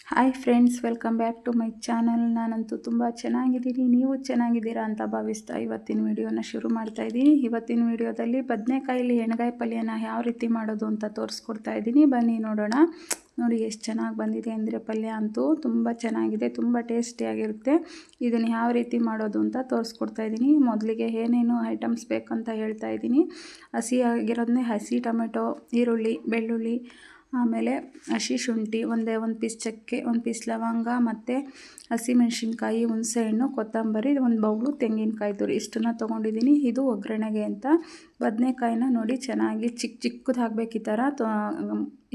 Hi friends, welcome back to my channel. ನಾನಂತೂ ತುಂಬ ಚೆನ್ನಾಗಿದ್ದೀನಿ, ನೀವು ಚೆನ್ನಾಗಿದ್ದೀರಾ ಅಂತ ಭಾವಿಸ್ತಾ ಇವತ್ತಿನ ವಿಡಿಯೋನ ಶುರು ಮಾಡ್ತಾ ಇದ್ದೀನಿ. ಇವತ್ತಿನ ವಿಡಿಯೋದಲ್ಲಿ ಬದನೆಕಾಯಲ್ಲಿ ಎಣ್ಗಾಯಿ ಪಲ್ಯನ ಯಾವ ರೀತಿ ಮಾಡೋದು ಅಂತ ತೋರಿಸ್ಕೊಡ್ತಾ ಇದ್ದೀನಿ. ಬನ್ನಿ ನೋಡೋಣ. ನೋಡಿ ಎಷ್ಟು ಚೆನ್ನಾಗಿ ಬಂದಿದೆ ಅಂದರೆ ಪಲ್ಯ ಅಂತೂ ತುಂಬ ಚೆನ್ನಾಗಿದೆ, ತುಂಬ ಟೇಸ್ಟಿಯಾಗಿರುತ್ತೆ. ಇದನ್ನು ಯಾವ ರೀತಿ ಮಾಡೋದು ಅಂತ ತೋರಿಸ್ಕೊಡ್ತಾ ಇದ್ದೀನಿ. ಮೊದಲಿಗೆ ಏನೇನು ಐಟಮ್ಸ್ ಬೇಕಂತ ಹೇಳ್ತಾ ಇದ್ದೀನಿ. ಹಸಿಯಾಗಿರೋದನ್ನೇ ಹಸಿ ಟೊಮೆಟೊ, ಈರುಳ್ಳಿ, ಬೆಳ್ಳುಳ್ಳಿ, ಆಮೇಲೆ ಹಸಿ ಶುಂಠಿ, ಒಂದು ಪೀಸ್ ಚಕ್ಕೆ, ಒಂದು ಪೀಸ್ ಲವಂಗ, ಮತ್ತು ಹಸಿಮೆಣ್ಸಿನ್ಕಾಯಿ, ಹುಣಸೆಹಣ್ಣು, ಕೊತ್ತಂಬರಿ, ಒಂದು ಬೌಲು ತೆಂಗಿನಕಾಯಿ ತುರಿ ಇಷ್ಟನ್ನು ತೊಗೊಂಡಿದ್ದೀನಿ. ಇದು ಒಗ್ಗರಣೆಗೆ ಅಂತ. ಬದನೆಕಾಯಿನ ನೋಡಿ ಚೆನ್ನಾಗಿ ಚಿಕ್ಕದು ಹಾಕಬೇಕು.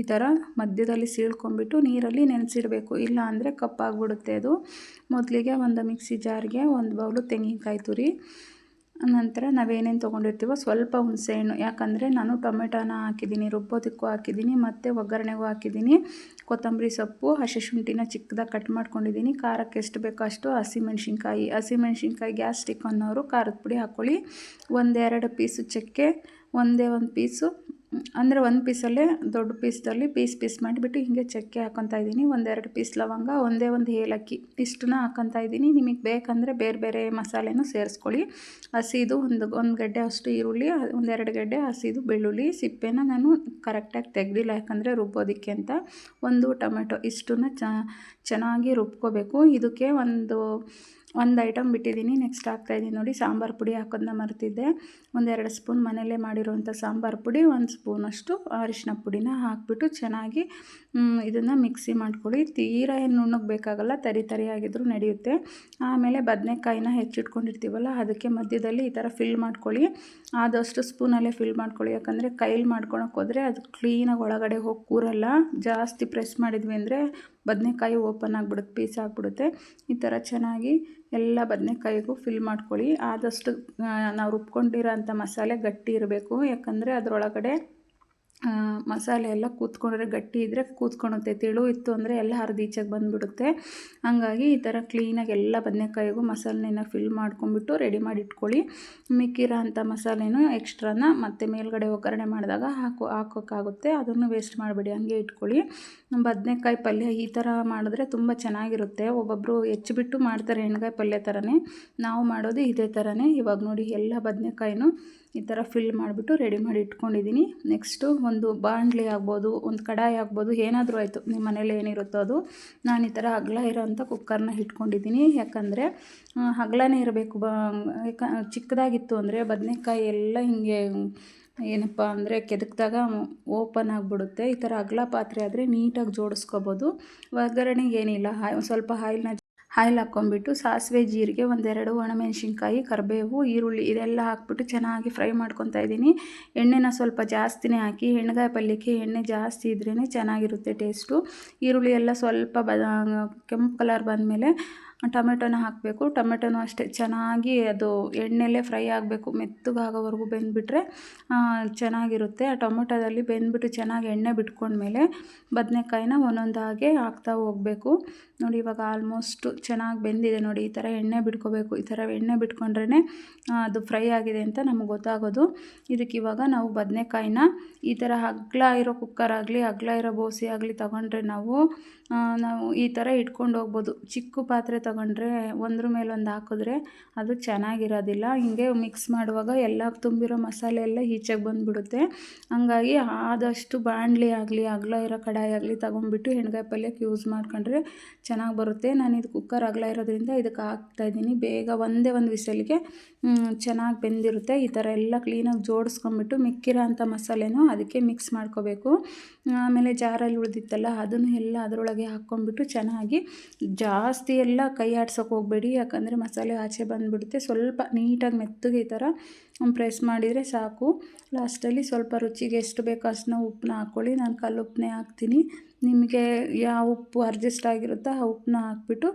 ಈ ಥರ ಮಧ್ಯದಲ್ಲಿ ಸೀಳ್ಕೊಂಡ್ಬಿಟ್ಟು ನೀರಲ್ಲಿ ನೆನೆಸಿಡಬೇಕು, ಇಲ್ಲ ಅಂದರೆ ಕಪ್ಪಾಗಿಬಿಡುತ್ತೆ ಅದು. ಮೊದಲಿಗೆ ಒಂದು ಮಿಕ್ಸಿ ಜಾರ್ಗೆ ಒಂದು ಬೌಲು ತೆಂಗಿನಕಾಯಿ ತುರಿ, ನಂತರ ನಾವೇನೇನು ತೊಗೊಂಡಿರ್ತೀವೋ ಸ್ವಲ್ಪ ಹುಣಸೆಹಣ್ಣು, ಯಾಕಂದರೆ ನಾನು ಟೊಮೆಟೊನ ಹಾಕಿದ್ದೀನಿ, ರುಬ್ಬೋದಕ್ಕೂ ಹಾಕಿದ್ದೀನಿ ಮತ್ತು ಒಗ್ಗರಣೆಗೂ ಹಾಕಿದ್ದೀನಿ. ಕೊತ್ತಂಬರಿ ಸೊಪ್ಪು, ಹಸಿ ಶುಂಠಿನ ಚಿಕ್ಕದಾಗಿ ಕಟ್ ಮಾಡ್ಕೊಂಡಿದ್ದೀನಿ. ಖಾರಕ್ಕೆ ಎಷ್ಟು ಬೇಕೋ ಅಷ್ಟು ಹಸಿಮೆಣ್ಸಿನ್ಕಾಯಿ ಗ್ಯಾಸ್ಟ್ರಿಕ್ ಅನ್ನೋರು ಖಾರದ ಪುಡಿ ಹಾಕ್ಕೊಳ್ಳಿ. ಒಂದೆರಡು ಪೀಸು ಚಕ್ಕೆ, ಒಂದು ಪೀಸು ಅಂದರೆ ಒಂದು ಪೀಸಲ್ಲೇ ದೊಡ್ಡ ಪೀಸ್ದಲ್ಲಿ ಪೀಸ್ ಮಾಡಿಬಿಟ್ಟು ಹೀಗೆ ಚಕ್ಕೆ ಹಾಕ್ಕೊತಾ ಇದ್ದೀನಿ. ಒಂದೆರಡು ಪೀಸ್ ಲವಂಗ, ಒಂದು ಏಲಕ್ಕಿ ಇಷ್ಟನ್ನ ಹಾಕ್ಕೊತಾ ಇದ್ದೀನಿ. ನಿಮಗೆ ಬೇಕಂದರೆ ಬೇರೆ ಬೇರೆ ಮಸಾಲೆನೂ ಸೇರಿಸ್ಕೊಳ್ಳಿ. ಹಸಿದು ಒಂದು ಗಡ್ಡೆ ಅಷ್ಟು ಈರುಳ್ಳಿ, ಒಂದೆರಡು ಗಡ್ಡೆ ಹಸಿದು ಬೆಳ್ಳುಳ್ಳಿ, ಸಿಪ್ಪೆನ ನಾನು ಕರೆಕ್ಟಾಗಿ ತೆಗೆದಿಲ್ಲ ಯಾಕಂದರೆ ರುಬ್ಬೋದಕ್ಕೆ ಅಂತ. ಒಂದು ಟೊಮೆಟೊ ಇಷ್ಟನ್ನ ಚೆನ್ನಾಗಿ ರುಬ್ಕೋಬೇಕು. ಇದಕ್ಕೆ ಒಂದು ಐಟಮ್ ಬಿಟ್ಟಿದ್ದೀನಿ, ನೆಕ್ಸ್ಟ್ ಹಾಕ್ತಾಯಿದ್ದೀನಿ ನೋಡಿ. ಸಾಂಬಾರು ಪುಡಿ ಹಾಕೋದನ್ನ ಮರ್ತಿದ್ದೆ. 1-2 ಸ್ಪೂನ್ ಮನೆಯಲ್ಲೇ ಮಾಡಿರೋಂಥ ಸಾಂಬಾರು ಪುಡಿ, 1 ಸ್ಪೂನಷ್ಟು ಅರಿಶಿನ ಪುಡಿನ ಹಾಕ್ಬಿಟ್ಟು ಚೆನ್ನಾಗಿ ಇದನ್ನು ಮಿಕ್ಸಿ ಮಾಡ್ಕೊಳ್ಳಿ. ತೀರಾ ಏನು ನುಣ್ಣಗೆ ಬೇಕಾಗಲ್ಲ, ತರಿಯಾಗಿದ್ರೂ ನಡೆಯುತ್ತೆ. ಆಮೇಲೆ ಬದನೆಕಾಯಿನ ಹೆಚ್ಚಿಟ್ಕೊಂಡಿರ್ತೀವಲ್ಲ, ಅದಕ್ಕೆ ಮಧ್ಯದಲ್ಲಿ ಈ ಥರ ಫಿಲ್ ಮಾಡ್ಕೊಳ್ಳಿ. ಆದಷ್ಟು ಸ್ಪೂನಲ್ಲೇ ಫಿಲ್ ಮಾಡ್ಕೊಳ್ಳಿ, ಯಾಕಂದರೆ ಕೈಲಿ ಮಾಡ್ಕೊಳಕ್ಕೆ ಹೋದರೆ ಅದು ಕ್ಲೀನಾಗಿ ಒಳಗಡೆ ಹೋಗಿ ಕೂರಲ್ಲ. ಜಾಸ್ತಿ ಪ್ರೆಸ್ ಮಾಡಿದ್ವಿ ಅಂದರೆ ಬದನೆಕಾಯಿ ಓಪನ್ ಆಗಿಬಿಡುತ್ತೆ, ಪೀಸ್ ಆಗಿಬಿಡುತ್ತೆ. ಈ ಥರ ಚೆನ್ನಾಗಿ ಎಲ್ಲ ಬದನೆಕಾಯಿಗೂ ಫಿಲ್ ಮಾಡ್ಕೊಳ್ಳಿ. ಆದಷ್ಟು ನಾವು ರುಬ್ಕೊಂಡಿರೋ ಅಂಥ ಮಸಾಲೆ ಗಟ್ಟಿ ಇರಬೇಕು, ಯಾಕಂದರೆ ಅದರೊಳಗಡೆ ಮಸಾಲೆ ಎಲ್ಲ ಕೂತ್ಕೊಂಡ್ರೆ ಗಟ್ಟಿ ಇದ್ದರೆ ಕೂತ್ಕೊಳುತ್ತೆ. ತೆಳು ಇತ್ತು ಅಂದರೆ ಎಲ್ಲ ಹರಿದೀಚೆಗೆ ಬಂದುಬಿಡುತ್ತೆ. ಹಾಗಾಗಿ ಈ ಥರ ಕ್ಲೀನಾಗಿ ಎಲ್ಲ ಬದನೆಕಾಯಿಗೂ ಮಸಾಲೆನ ಫಿಲ್ ಮಾಡ್ಕೊಂಡ್ಬಿಟ್ಟು ರೆಡಿ ಮಾಡಿ ಇಟ್ಕೊಳ್ಳಿ. ಮಿಕ್ಕಿರೋ ಅಂಥ ಮಸಾಲೆನೂ ಎಕ್ಸ್ಟ್ರಾನ ಮತ್ತೆ ಮೇಲ್ಗಡೆ ಒಗ್ಗರಣೆ ಮಾಡಿದಾಗ ಹಾಕೋಕ್ಕಾಗುತ್ತೆ, ಅದನ್ನು ವೇಸ್ಟ್ ಮಾಡಬೇಡಿ, ಹಂಗೆ ಇಟ್ಕೊಳ್ಳಿ. ಬದನೆಕಾಯಿ ಪಲ್ಯ ಈ ಥರ ಮಾಡಿದ್ರೆ ತುಂಬ ಚೆನ್ನಾಗಿರುತ್ತೆ. ಒಬ್ಬೊಬ್ಬರು ಹೆಚ್ಚಿಬಿಟ್ಟು ಮಾಡ್ತಾರೆ ಎಣ್ಗಾಯಿ ಪಲ್ಯ ಥರನೇ, ನಾವು ಮಾಡೋದು ಇದೇ ಥರನೇ. ಇವಾಗ ನೋಡಿ ಎಲ್ಲ ಬದನೆಕಾಯಿನೂ ಈ ಥರ ಫಿಲ್ ಮಾಡಿಬಿಟ್ಟು ರೆಡಿ ಮಾಡಿ ಇಟ್ಕೊಂಡಿದ್ದೀನಿ. ನೆಕ್ಸ್ಟು ಒಂದು ಬಾಣಲಿ ಆಗ್ಬೋದು, ಒಂದು ಕಡಾಯಿ ಆಗ್ಬೋದು, ಏನಾದರೂ ಆಯಿತು, ನಿಮ್ಮ ಮನೇಲಿ ಏನಿರುತ್ತೋ ಅದು. ನಾನು ಈ ಥರ ಅಗಲ ಇರೋಂಥ ಕುಕ್ಕರ್ನ ಇಟ್ಕೊಂಡಿದ್ದೀನಿ, ಯಾಕಂದರೆ ಅಗಲನೇ ಇರಬೇಕು. ಚಿಕ್ಕದಾಗಿತ್ತು ಅಂದರೆ ಬದನೆಕಾಯಿ ಎಲ್ಲ ಹಿಂಗೆ ಏನಪ್ಪ ಅಂದರೆ ಕೆದಕಿದಾಗ ಓಪನ್ ಆಗಿಬಿಡುತ್ತೆ. ಈ ಥರ ಅಗಲ ಪಾತ್ರೆ ಆದರೆ ನೀಟಾಗಿ ಜೋಡಿಸ್ಕೋಬೋದು. ಒಗ್ಗರಣೆಗೆ ಏನಿಲ್ಲ, ಸ್ವಲ್ಪ ಆಯಿಲ್ ಹಾಕ್ಕೊಂಬಿಟ್ಟು ಸಾಸಿವೆ, ಜೀರಿಗೆ, 1-2 ಒಣಮೆಣ್ಸಿನ್ಕಾಯಿ, ಕರಿಬೇವು, ಈರುಳ್ಳಿ ಇದೆಲ್ಲ ಹಾಕ್ಬಿಟ್ಟು ಚೆನ್ನಾಗಿ ಫ್ರೈ ಮಾಡ್ಕೊತಾ ಇದ್ದೀನಿ. ಎಣ್ಣೆನ ಸ್ವಲ್ಪ ಜಾಸ್ತಿನೇ ಹಾಕಿ, ಎಣ್ಗಾಯಿ ಪಲ್ಯಕ್ಕೆ ಎಣ್ಣೆ ಜಾಸ್ತಿ ಇದ್ರೇ ಚೆನ್ನಾಗಿರುತ್ತೆ ಟೇಸ್ಟು. ಈರುಳ್ಳಿ ಎಲ್ಲ ಸ್ವಲ್ಪ ಕೆಂಪು ಕಲರ್ ಬಂದಮೇಲೆ ಟೊಮೆಟೊನ ಹಾಕಬೇಕು. ಟೊಮೆಟೊನೂ ಅಷ್ಟೇ ಚೆನ್ನಾಗಿ ಅದು ಎಣ್ಣೆಲ್ಲೇ ಫ್ರೈ ಆಗಬೇಕು, ಮೆತ್ತಗಾಗೋವರೆಗೂ ಬೆಂದುಬಿಟ್ರೆ ಚೆನ್ನಾಗಿರುತ್ತೆ. ಆ ಟೊಮೆಟೊದಲ್ಲಿ ಬೆಂದ್ಬಿಟ್ಟು ಚೆನ್ನಾಗಿ ಎಣ್ಣೆ ಬಿಟ್ಕೊಂಡ್ಮೇಲೆ ಬದನೆಕಾಯಿನ ಒಂದೊಂದಾಗೆ ಹಾಕ್ತಾ ಹೋಗಬೇಕು. ನೋಡಿ ಇವಾಗ ಆಲ್ಮೋಸ್ಟು ಚೆನ್ನಾಗಿ ಬೆಂದಿದೆ ನೋಡಿ. ಈ ಥರ ಎಣ್ಣೆ ಬಿಟ್ಕೋಬೇಕು. ಈ ಥರ ಎಣ್ಣೆ ಬಿಟ್ಕೊಂಡ್ರೇ ಅದು ಫ್ರೈ ಆಗಿದೆ ಅಂತ ನಮಗೆ ಗೊತ್ತಾಗೋದು. ಇದಕ್ಕೆ ಇವಾಗ ನಾವು ಬದನೆಕಾಯಿನ ಈ ಥರ ಅಗಲ ಇರೋ ಕುಕ್ಕರ್ ಆಗಲಿ, ಅಗಲ ಇರೋ ಬೋಸಿ ಆಗಲಿ ತೊಗೊಂಡ್ರೆ ನಾವು ಈ ಥರ ಇಟ್ಕೊಂಡು ಹೋಗ್ಬೋದು. ಚಿಕ್ಕ ಪಾತ್ರೆ ತೊಗೊಂಡ್ರೆ ಒಂದ್ರ ಮೇಲೊಂದು ಹಾಕಿದ್ರೆ ಅದು ಚೆನ್ನಾಗಿರೋದಿಲ್ಲ. ಹಿಂಗೆ ಮಿಕ್ಸ್ ಮಾಡುವಾಗ ಎಲ್ಲ ತುಂಬಿರೋ ಮಸಾಲೆ ಎಲ್ಲ ಈಚೆಗೆ ಬಂದುಬಿಡುತ್ತೆ. ಹಂಗಾಗಿ ಆದಷ್ಟು ಬಾಣಲಿ ಆಗಲಿ, ಅಗಲ ಇರೋ ಕಡಾಯಿ ಆಗಲಿ ತೊಗೊಂಡ್ಬಿಟ್ಟು ಎಣ್ಗಾಯಿ ಪಲ್ಯಕ್ಕೆ ಯೂಸ್ ಮಾಡ್ಕೊಂಡ್ರೆ ಚೆನ್ನಾಗಿ ಬರುತ್ತೆ. ನಾನು ಇದು ಕುಕ್ಕರ್ ಅಗಲ ಇರೋದ್ರಿಂದ ಇದಕ್ಕೆ ಹಾಕ್ತಾಯಿದ್ದೀನಿ. ಬೇಗ ಒಂದೇ ಒಂದು ವಿಸಲಿಗೆ ಚೆನ್ನಾಗಿ ಬೆಂದಿರುತ್ತೆ. ಈ ಥರ ಎಲ್ಲ ಕ್ಲೀನಾಗಿ ಜೋಡಿಸ್ಕೊಂಬಿಟ್ಟು ಮಿಕ್ಕಿರೋ ಅಂಥ ಮಸಾಲೆನೂ ಅದಕ್ಕೆ ಮಿಕ್ಸ್ ಮಾಡ್ಕೋಬೇಕು. ಆಮೇಲೆ ಜಾರಲ್ಲಿ ಉಳಿದಿತ್ತಲ್ಲ ಅದನ್ನು ಎಲ್ಲ ಅದರೊಳಗೆ ಹಾಕ್ಕೊಂಬಿಟ್ಟು ಚೆನ್ನಾಗಿ ಜಾಸ್ತಿ ಎಲ್ಲ ಕೈ ಆಡ್ಸೋಕೆ ಹೋಗಬೇಡಿ, ಯಾಕಂದರೆ ಮಸಾಲೆ ಆಚೆ ಬಂದುಬಿಡುತ್ತೆ. ಸ್ವಲ್ಪ ನೀಟಾಗಿ ಮೆತ್ತಗೆ ಈ ಥರ ಪ್ರೆಸ್ ಮಾಡಿದರೆ ಸಾಕು. ಲಾಸ್ಟಲ್ಲಿ ಸ್ವಲ್ಪ ರುಚಿಗೆ ಎಷ್ಟು ಬೇಕೋ ಅಷ್ಟನ್ನ ಉಪ್ಪನ್ನ ಹಾಕ್ಕೊಳ್ಳಿ. ನಾನು ಕಲ್ಲುಪ್ಪನ್ನೇ ಹಾಕ್ತೀನಿ. ನಿಮಗೆ ಯಾವ ಉಪ್ಪು ಅಡ್ಜಸ್ಟ್ ಆಗಿರುತ್ತೋ ಆ ಉಪ್ಪನ್ನ ಹಾಕ್ಬಿಟ್ಟು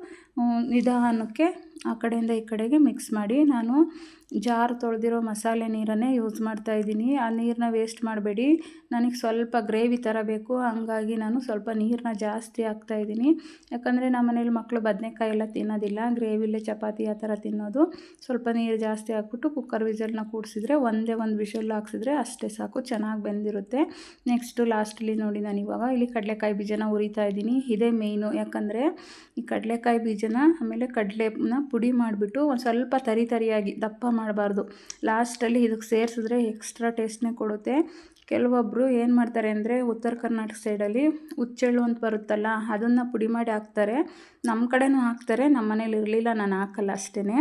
ನಿಧಾನಕ್ಕೆ ಆ ಕಡೆಯಿಂದ ಈ ಕಡೆಗೆ ಮಿಕ್ಸ್ ಮಾಡಿ. ನಾನು ಜಾರ್ ತೊಳೆದಿರೋ ಮಸಾಲೆ ನೀರನ್ನೇ ಯೂಸ್ ಮಾಡ್ತಾಯಿದ್ದೀನಿ. ಆ ನೀರನ್ನ ವೇಸ್ಟ್ ಮಾಡಬೇಡಿ. ನನಗೆ ಸ್ವಲ್ಪ ಗ್ರೇವಿ ಥರ ಬೇಕು, ಹಂಗಾಗಿ ನಾನು ಸ್ವಲ್ಪ ನೀರನ್ನ ಜಾಸ್ತಿ ಹಾಕ್ತಾಯಿದ್ದೀನಿ. ಯಾಕಂದರೆ ನಮ್ಮ ಮನೇಲಿ ಮಕ್ಕಳು ಬದನೆಕಾಯಿ ಎಲ್ಲ ತಿನ್ನೋದಿಲ್ಲ, ಗ್ರೇವಿಲೇ ಚಪಾತಿ ಆ ಥರ ತಿನ್ನೋದು. ಸ್ವಲ್ಪ ನೀರು ಜಾಸ್ತಿ ಹಾಕ್ಬಿಟ್ಟು ಕುಕ್ಕರ್ ವಿಸಲ್ನ ಕೂಡಿಸಿದ್ರೆ ಒಂದೇ ವಿಷಲ್ ಹಾಕ್ಸಿದ್ರೆ ಅಷ್ಟೇ ಸಾಕು, ಚೆನ್ನಾಗಿ ಬೆಂದಿರುತ್ತೆ. ನೆಕ್ಸ್ಟು ಲಾಸ್ಟಲ್ಲಿ ನೋಡಿ ನಾನು ಇವಾಗ ಇಲ್ಲಿ ಕಡಲೆಕಾಯಿ ಬೀಜನ ಹುರಿತಾ ಇದ್ದೀನಿ. ಇದೇ ಮೇಯ್ನು, ಯಾಕಂದರೆ ಈ ಕಡಲೆಕಾಯಿ ಬೀಜನ ಆಮೇಲೆ ಕಡಲೆನ ಪುಡಿ ಮಾಡಿಬಿಟ್ಟು ಒಂದು ಸ್ವಲ್ಪ ತರಿಯಾಗಿ ದಪ್ಪ ಮಾಡಬಾರ್ದು. ಲಾಸ್ಟಲ್ಲಿ ಇದಕ್ಕೆ ಸೇರಿಸಿದ್ರೆ ಎಕ್ಸ್ಟ್ರಾ ಟೇಸ್ಟ್ನೇ ಕೊಡುತ್ತೆ. ಕೆಲವೊಬ್ಬರು ಏನು ಮಾಡ್ತಾರೆ ಅಂದರೆ ಉತ್ತರ ಕರ್ನಾಟಕ ಸೈಡಲ್ಲಿ ಹುಚ್ಚೆಳ್ಳು ಅಂತ ಬರುತ್ತಲ್ಲ, ಅದನ್ನು ಪುಡಿ ಮಾಡಿ ಹಾಕ್ತಾರೆ. ನಮ್ಮ ಕಡೆನೂ ಹಾಕ್ತಾರೆ, ನಮ್ಮ ಮನೇಲಿ ಇರಲಿಲ್ಲ, ನಾನು ಹಾಕಲ್ಲ ಅಷ್ಟೇ.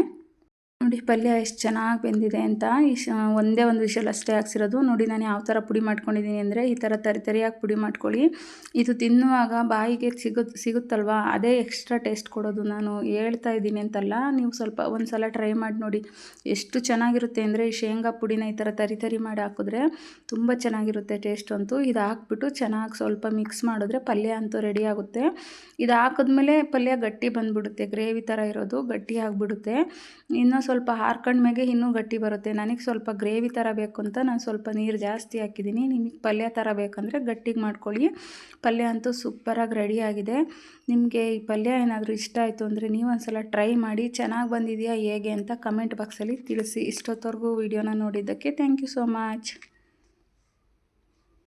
ನೋಡಿ ಪಲ್ಯ ಎಷ್ಟು ಚೆನ್ನಾಗಿ ಬೆಂದಿದೆ ಅಂತ. ಒಂದೇ ಒಂದು ವಿಷಲ್ ಅಷ್ಟೇ ಹಾಕ್ಸಿರೋದು. ನೋಡಿ ನಾನು ಯಾವ ಥರ ಪುಡಿ ಮಾಡ್ಕೊಂಡಿದ್ದೀನಿ ಅಂದರೆ, ಈ ಥರ ತರಿಯಾಗಿ ಪುಡಿ ಮಾಡ್ಕೊಳ್ಳಿ. ಇದು ತಿನ್ನುವಾಗ ಬಾಯಿಗೆ ಸಿಗುತ್ತಲ್ವ, ಅದೇ ಎಕ್ಸ್ಟ್ರಾ ಟೇಸ್ಟ್ ಕೊಡೋದು. ನಾನು ಹೇಳ್ತಾ ಇದ್ದೀನಿ ಅಂತಲ್ಲ, ನೀವು ಸ್ವಲ್ಪ ಒಂದು ಸಲ ಟ್ರೈ ಮಾಡಿ ನೋಡಿ, ಎಷ್ಟು ಚೆನ್ನಾಗಿರುತ್ತೆ ಅಂದರೆ ಈ ಶೇಂಗಾ ಪುಡಿನ ಈ ಥರ ತರಿ ಮಾಡಿ ಹಾಕಿದ್ರೆ ತುಂಬ ಚೆನ್ನಾಗಿರುತ್ತೆ ಟೇಸ್ಟ್ ಅಂತೂ. ಇದು ಹಾಕ್ಬಿಟ್ಟು ಚೆನ್ನಾಗಿ ಸ್ವಲ್ಪ ಮಿಕ್ಸ್ ಮಾಡಿದ್ರೆ ಪಲ್ಯ ಅಂತೂ ರೆಡಿ ಆಗುತ್ತೆ. ಇದು ಹಾಕಿದ್ಮೇಲೆ ಪಲ್ಯ ಗಟ್ಟಿ ಬಂದುಬಿಡುತ್ತೆ, ಗ್ರೇವಿ ಥರ ಇರೋದು ಗಟ್ಟಿ ಆಗಿಬಿಡುತ್ತೆ. ಇನ್ನೂ ಸ್ವಲ್ಪ ಹಾರ್ಕೊಂಡ್ಮೇಲೆ ಇನ್ನೂ ಗಟ್ಟಿ ಬರುತ್ತೆ. ನನಗೆ ಸ್ವಲ್ಪ ಗ್ರೇವಿ ಥರ ಬೇಕು ಅಂತ ನಾನು ಸ್ವಲ್ಪ ನೀರು ಜಾಸ್ತಿ ಹಾಕಿದ್ದೀನಿ. ನಿಮಗೆ ಪಲ್ಯ ಥರ ಬೇಕಂದರೆ ಗಟ್ಟಿಗೆ ಮಾಡ್ಕೊಳ್ಳಿ. ಪಲ್ಯ ಅಂತೂ ಸೂಪರಾಗಿ ರೆಡಿಯಾಗಿದೆ. ನಿಮಗೆ ಈ ಪಲ್ಯ ಏನಾದರೂ ಇಷ್ಟ ಆಯಿತು ಅಂದರೆ ನೀವು ಒಂದ್ಸಲ ಟ್ರೈ ಮಾಡಿ, ಚೆನ್ನಾಗಿ ಬಂದಿದೆಯಾ ಹೇಗೆ ಅಂತ ಕಮೆಂಟ್ ಬಾಕ್ಸಲ್ಲಿ ತಿಳಿಸಿ. ಇಷ್ಟೊತ್ತವರೆಗೂ ವಿಡಿಯೋನ ನೋಡಿದ್ದಕ್ಕೆ ಥ್ಯಾಂಕ್ ಯು ಸೋ ಮಚ್.